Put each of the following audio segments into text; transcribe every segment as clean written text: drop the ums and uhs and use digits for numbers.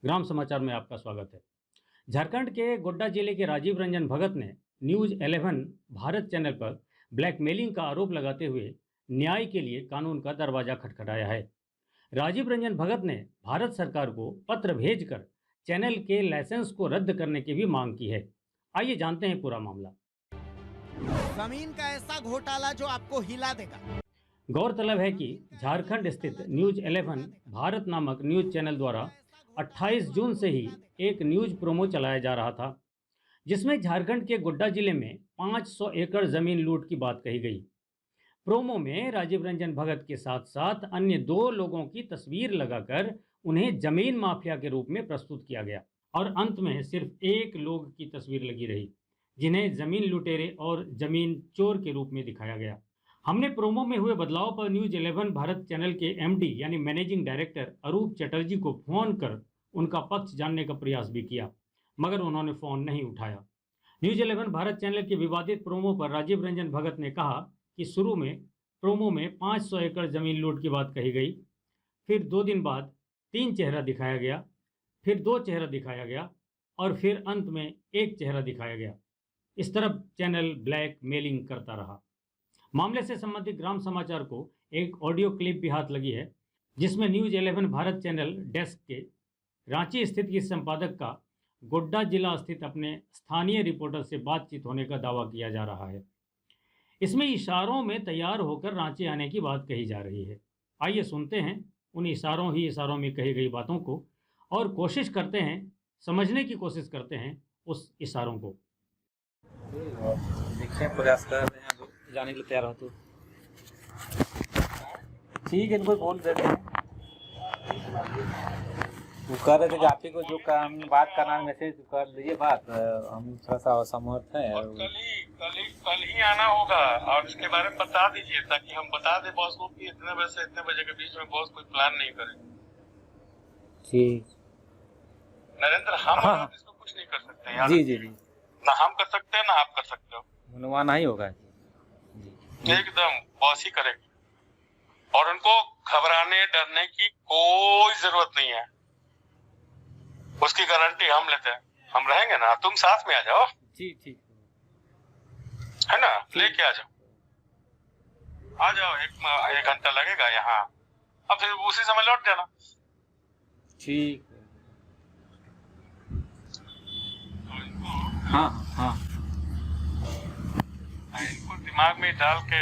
ग्राम समाचार में आपका स्वागत है। झारखंड के गोड्डा जिले के राजीव रंजन भगत ने न्यूज 11 भारत चैनल पर ब्लैकमेलिंग का आरोप लगाते हुए न्याय के लिए कानून का दरवाजा खटखटाया है। राजीव रंजन भगत ने भारत सरकार को पत्र भेजकर चैनल के लाइसेंस को रद्द करने की भी मांग की है। आइए जानते हैं पूरा मामला। जमीन का ऐसा घोटाला जो आपको हिला देगा। गौरतलब है कि झारखंड स्थित न्यूज 11 भारत नामक न्यूज चैनल द्वारा 28 जून से ही एक न्यूज प्रोमो चलाया जा रहा था, जिसमें झारखंड के गोड्डा जिले में 500 एकड़ जमीन लूट की बात कही गई। प्रोमो में राजीव रंजन भगत के साथ साथ अन्य 2 लोगों की तस्वीर लगाकर उन्हें जमीन माफिया के रूप में प्रस्तुत किया गया और अंत में सिर्फ एक लोग की तस्वीर लगी रही, जिन्हें जमीन लुटेरे और जमीन चोर के रूप में दिखाया गया। हमने प्रोमो में हुए बदलाव पर न्यूज 11 भारत चैनल के एमडी यानी मैनेजिंग डायरेक्टर अरूप चटर्जी को फोन कर उनका पक्ष जानने का प्रयास भी किया, मगर उन्होंने फोन नहीं उठाया। न्यूज 11 भारत चैनल के विवादित प्रोमो पर राजीव रंजन भगत ने कहा कि शुरू में प्रोमो में 500 एकड़ जमीन लूट की बात कही गई, फिर 2 दिन बाद 3 चेहरा दिखाया गया, फिर 2 चेहरा दिखाया गया और फिर अंत में 1 चेहरा दिखाया गया। इस तरह चैनल ब्लैक मेलिंग करता रहा। मामले से संबंधित ग्राम समाचार को एक ऑडियो क्लिप भी हाथ लगी है, जिसमें न्यूज 11 भारत चैनल डेस्क के रांची स्थित की संपादक का गोड्डा जिला स्थित अपने स्थानीय रिपोर्टर से बातचीत होने का दावा किया जा रहा है। इसमें इशारों में तैयार होकर रांची आने की बात कही जा रही है। आइए सुनते हैं उन इशारों में कही गई बातों को और कोशिश करते हैं, समझने की कोशिश करते हैं उस इशारों को। देखिए प्रयास कर रहे हैं, जाने के लिए तैयार हो तो ठीक है, इनको बोल देते हैं। वो कह रहे थे कि आप ही को जो काम बात करना है मैसेज कर लीजिए बात, हम थोड़ा सा असमर्थ हैं। कल ही आना होगा और इसके बारे में बता दीजिए, ताकि हम बता दें बॉस को कि इतने बजे से इतने बजे के बीच में बॉस कोई प्लान नहीं करे। ठीक नरेंद्र, हम हाँ। इसको कुछ नहीं कर सकते हैं। जी जी जी, ना हम कर सकते हैं ना आप कर सकते हो। मनवाना ही होगा जी। एकदम बॉस ही करेगी और उनको घबराने डरने की कोई जरूरत नहीं है। उसकी गारंटी हम लेते हैं, हम रहेंगे ना। तुम साथ में आ जाओ। जी ठीक है ना, लेके आ जाओ, आ जाओ। एक घंटा लगेगा यहाँ, अब फिर उसी समय लौट जाना। ठीक। हाँ हाँ, इनको दिमाग में डाल के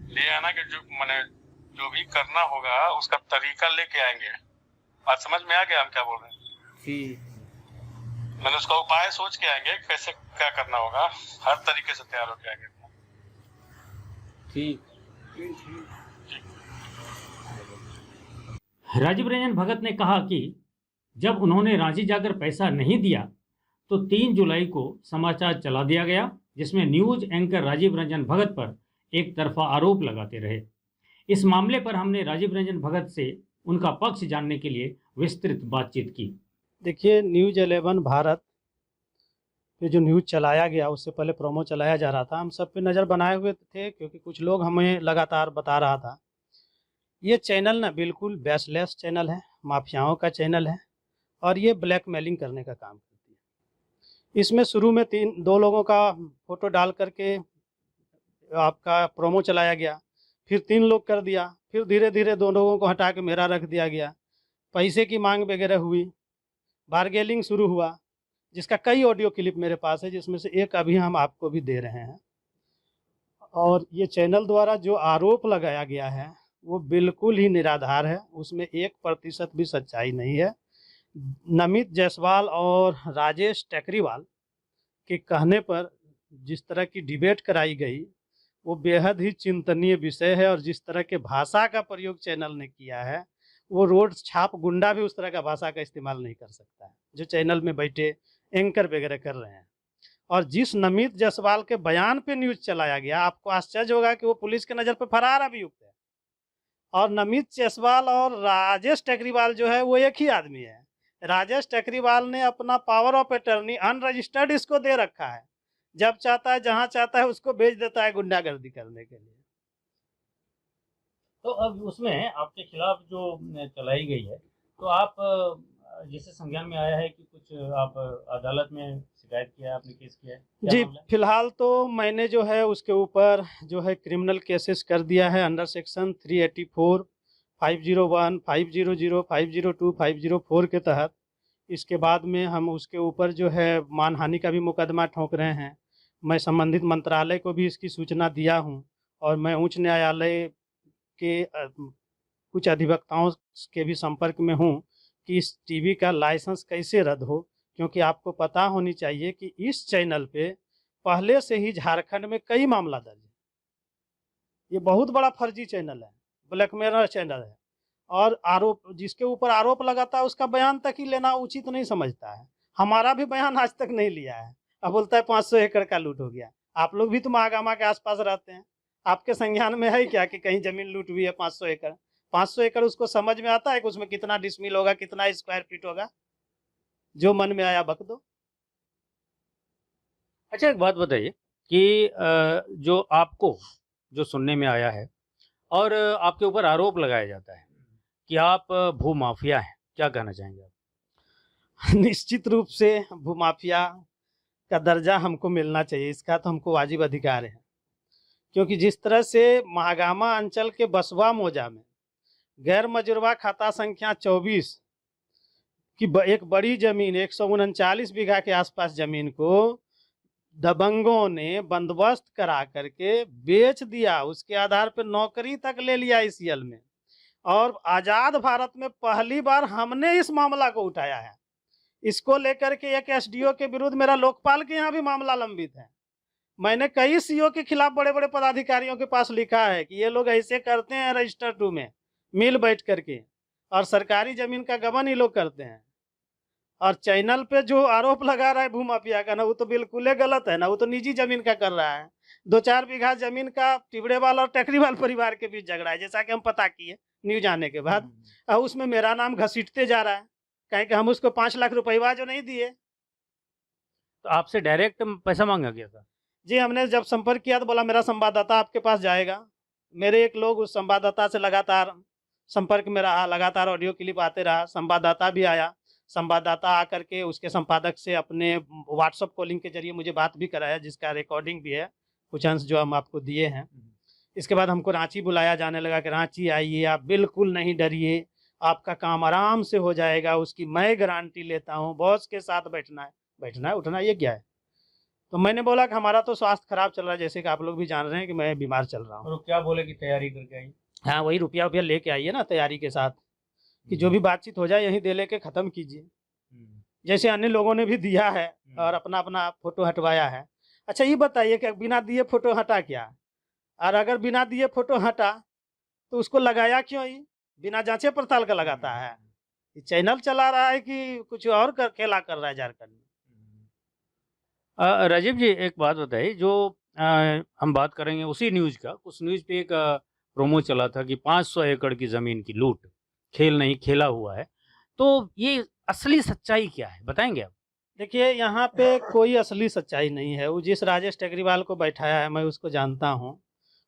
ले आना कि जो भी करना होगा उसका तरीका लेके आएंगे। बात समझ में आ गया हम क्या बोल रहे हैं? ठीक। मैंने उसका उपाय सोच के आएंगे, कैसे क्या करना होगा, हर तरीके से तैयार होके आएंगे। ठीक। राजीव रंजन भगत ने कहा कि जब उन्होंने रांची जाकर पैसा नहीं दिया तो 3 जुलाई को समाचार चला दिया गया, जिसमें न्यूज एंकर राजीव रंजन भगत पर एक तरफा आरोप लगाते रहे। इस मामले पर हमने राजीव रंजन भगत से उनका पक्ष जानने के लिए विस्तृत बातचीत की। देखिए, न्यूज 11 भारत पे जो न्यूज़ चलाया गया, उससे पहले प्रोमो चलाया जा रहा था, हम सब पे नज़र बनाए हुए थे, क्योंकि कुछ लोग हमें लगातार बता रहा था ये चैनल ना बिल्कुल बेसलेस चैनल है, माफियाओं का चैनल है और ये ब्लैकमेलिंग करने का काम करती है। इसमें शुरू में 2 लोगों का फोटो डाल करके आपका प्रोमो चलाया गया, फिर 3 लोग कर दिया, फिर धीरे धीरे 2 लोगों को हटा के मेरा रख दिया गया। पैसे की मांग वगैरह हुई, बार्गेनिंग शुरू हुआ, जिसका कई ऑडियो क्लिप मेरे पास है, जिसमें से एक अभी हम आपको भी दे रहे हैं। और ये चैनल द्वारा जो आरोप लगाया गया है वो बिल्कुल ही निराधार है, उसमें 1% भी सच्चाई नहीं है। नमित जायसवाल और राजेश टेकरीवाल के कहने पर जिस तरह की डिबेट कराई गई वो बेहद ही चिंतनीय विषय है, और जिस तरह के भाषा का प्रयोग चैनल ने किया है वो रोड छाप गुंडा भी उस तरह का भाषा का इस्तेमाल नहीं कर सकता है, जो चैनल में बैठे एंकर वगैरह कर रहे हैं। और जिस नमित जायसवाल के बयान पे न्यूज़ चलाया गया, आपको आश्चर्य होगा कि वो पुलिस के नज़र पे फरार अभियुक्त है, और नमित जायसवाल और राजेश टेकरीवाल जो है वो एक ही आदमी है। राजेश टेकरीवाल ने अपना पावर ऑफ अटर्नी अनरजिस्टर्ड इसको दे रखा है, जब चाहता है जहां चाहता है उसको भेज देता है गुंडागर्दी करने के लिए। तो अब उसमें आपके खिलाफ जो चलाई गई है, तो आप जैसे संज्ञान में आया है कि कुछ आप अदालत में शिकायत किया है, आपने केस किया है, क्या जी, मामला है? फिलहाल तो मैंने जो है उसके ऊपर जो है क्रिमिनल केसेस कर दिया है अंडर सेक्शन 384, 501, 500, 502, 504 के तहत। इसके बाद में हम उसके ऊपर जो है मानहानि का भी मुकदमा ठोक रहे हैं। मैं संबंधित मंत्रालय को भी इसकी सूचना दिया हूँ और मैं उच्च न्यायालय के कुछ अधिवक्ताओं के भी संपर्क में हूँ कि इस टीवी का लाइसेंस कैसे रद्द हो, क्योंकि आपको पता होनी चाहिए कि इस चैनल पे पहले से ही झारखंड में कई मामला दर्ज है। ये बहुत बड़ा फर्जी चैनल है, ब्लैकमेलर चैनल है, और आरोप जिसके ऊपर आरोप लगाता है उसका बयान तक ही लेना उचित नहीं समझता है। हमारा भी बयान आज तक नहीं लिया है। अब बोलता है 500 एकड़ का लूट हो गया। आप लोग भी तो महागामा के आसपास रहते हैं, आपके संज्ञान में है क्या कि कहीं जमीन लूट हुई है 500 एकड़? 500 एकड़ उसको समझ में आता है कि उसमें कितना डिसमिल होगा, कितना स्क्वायर फीट होगा? जो मन में आया बक दो। अच्छा, एक बात बताइए कि जो आपको जो सुनने में आया है और आपके ऊपर आरोप लगाया जाता है कि आप भूमाफिया हैं, क्या कहना चाहेंगे आप? निश्चित रूप से भूमाफिया का दर्जा हमको मिलना चाहिए, इसका तो हमको वाजिब अधिकार है। क्योंकि जिस तरह से महागामा अंचल के बसवा मौजा में गैर मजुरवा खाता संख्या 24 की एक बड़ी जमीन 139 बीघा के आसपास जमीन को दबंगों ने बंदोबस्त करा करके बेच दिया, उसके आधार पर नौकरी तक ले लिया ICL में। और आज़ाद भारत में पहली बार हमने इस मामला को उठाया है। इसको लेकर के एक SDO के विरुद्ध मेरा लोकपाल के यहाँ भी मामला लंबित है। मैंने कई CO के खिलाफ बड़े बड़े पदाधिकारियों के पास लिखा है कि ये लोग ऐसे करते हैं रजिस्टर 2 में मिल बैठ करके, और सरकारी जमीन का गबन ही लोग करते हैं। और चैनल पे जो आरोप लगा रहा है भूमाफिया का ना, वो तो बिल्कुल ही गलत है ना, वो तो निजी जमीन का कर रहा है। 2-4 बीघा जमीन का टिबड़ेवाल और टकरीवाल परिवार के बीच झगड़ा है, जैसा कि हम पता किए न्यूज आने के बाद। और उसमें मेरा नाम घसीटते जा रहा है, कहें कि हम उसको 5 लाख रुपया जो नहीं दिए। तो आपसे डायरेक्ट पैसा मांगा गया था? जी, हमने जब संपर्क किया तो बोला मेरा संवाददाता आपके पास जाएगा। मेरे एक लोग उस संवाददाता से लगातार संपर्क में रहा, लगातार ऑडियो क्लिप आते रहा। संवाददाता भी आया, संवाददाता आकर के उसके संपादक से अपने व्हाट्सएप कॉलिंग के जरिए मुझे बात भी कराया, जिसका रिकॉर्डिंग भी है, कुछ अंश जो हम आपको दिए हैं। इसके बाद हमको रांची बुलाया जाने लगा कि रांची आइए, आप बिल्कुल नहीं डरिए, आपका काम आराम से हो जाएगा, उसकी मैं गारंटी लेता हूँ। बॉस के साथ बैठना है उठना ये क्या है? तो मैंने बोला कि हमारा तो स्वास्थ्य खराब चल रहा है, जैसे कि आप लोग भी जान रहे हैं कि मैं बीमार चल रहा हूँ। और क्या बोले कि तैयारी करके आई? हाँ, वही रुपया लेके आइए ना तैयारी के साथ, कि जो भी बातचीत हो जाए यहीं दे लेके ख़त्म कीजिए, जैसे अन्य लोगों ने भी दिया है और अपना अपना फोटो हटवाया है। अच्छा, ये बताइए कि बिना दिए फोटो हटा क्या? और अगर बिना दिए फोटो हटा तो उसको लगाया क्यों? ही बिना जांचे पड़ताल का लगाता है। ये चैनल चला रहा है कि कुछ और खेला कर रहा है झारखंड में? राजीव जी, एक बात बताइए, जो हम बात करेंगे उसी न्यूज़ का, उस न्यूज़ पे एक प्रोमो चला था कि 500 एकड़ की ज़मीन की लूट, खेल नहीं खेला हुआ है। तो ये असली सच्चाई क्या है, बताएंगे आप? देखिए, यहाँ पे कोई असली सच्चाई नहीं है। वो जिस राजेश टेकरीवाल को बैठाया है, मैं उसको जानता हूँ।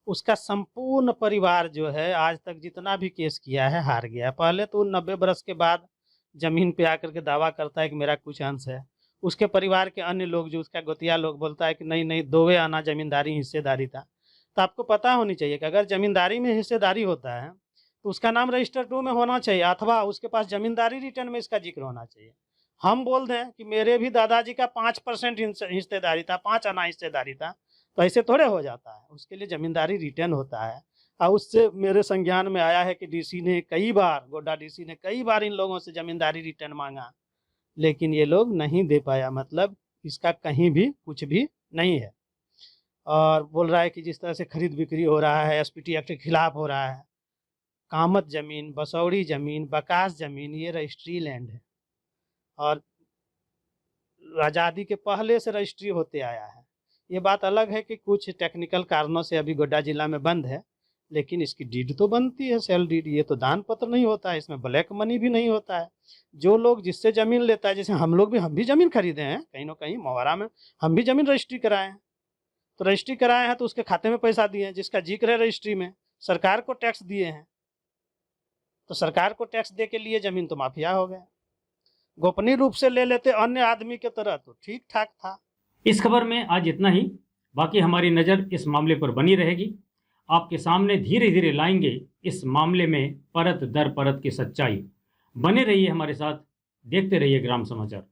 उसका संपूर्ण परिवार जो है आज तक जितना भी केस किया है हार गया है। पहले तो 90 बरस के बाद जमीन पे आकर के दावा करता है कि मेरा कुछ अंश है। उसके परिवार के अन्य लोग, जो उसका गोतिया लोग, बोलता है कि नहीं नहीं, 2 आना जमींदारी हिस्सेदारी था। तो आपको पता होनी चाहिए कि अगर जमींदारी में हिस्सेदारी होता है तो उसका नाम रजिस्टर 2 में होना चाहिए, अथवा उसके पास जमींदारी रिटर्न में इसका जिक्र होना चाहिए। हम बोल दें कि मेरे भी दादाजी का 5% हिस्सेदारी था, 5 आना हिस्सेदारी था, तो ऐसे थोड़े हो जाता है। उसके लिए जमींदारी रिटर्न होता है। और उससे मेरे संज्ञान में आया है कि DC ने कई बार, गोड्डा DC ने कई बार इन लोगों से जमींदारी रिटर्न मांगा, लेकिन ये लोग नहीं दे पाया। मतलब इसका कहीं भी कुछ भी नहीं है। और बोल रहा है कि जिस तरह से खरीद बिक्री हो रहा है, SPT एक्ट के खिलाफ हो रहा है। कामत ज़मीन, बसौड़ी ज़मीन, बकास ज़मीन, ये रजिस्ट्री लैंड है और आज़ादी के पहले से रजिस्ट्री होते आया है। ये बात अलग है कि कुछ टेक्निकल कारणों से अभी गोड्डा जिला में बंद है, लेकिन इसकी डीड तो बनती है, सेल डीड। ये तो दान पत्र नहीं होता है, इसमें ब्लैक मनी भी नहीं होता है। जो लोग जिससे ज़मीन लेता है, जैसे हम भी ज़मीन खरीदे हैं कहीं ना कहीं, मोहारा में हम भी ज़मीन रजिस्ट्री कराए हैं। तो रजिस्ट्री कराए हैं तो उसके खाते में पैसा दिए हैं, जिसका जिक्र है रजिस्ट्री में, सरकार को टैक्स दिए हैं। तो सरकार को टैक्स दे के लिए ज़मीन तो माफिया हो गया। गोपनीय रूप से ले लेते अन्य आदमी के तरह तो ठीक ठाक था। इस खबर में आज इतना ही। बाकी हमारी नज़र इस मामले पर बनी रहेगी। आपके सामने धीरे धीरे लाएंगे इस मामले में परत दर परत की सच्चाई। बने रहिए हमारे साथ, देखते रहिए ग्राम समाचार।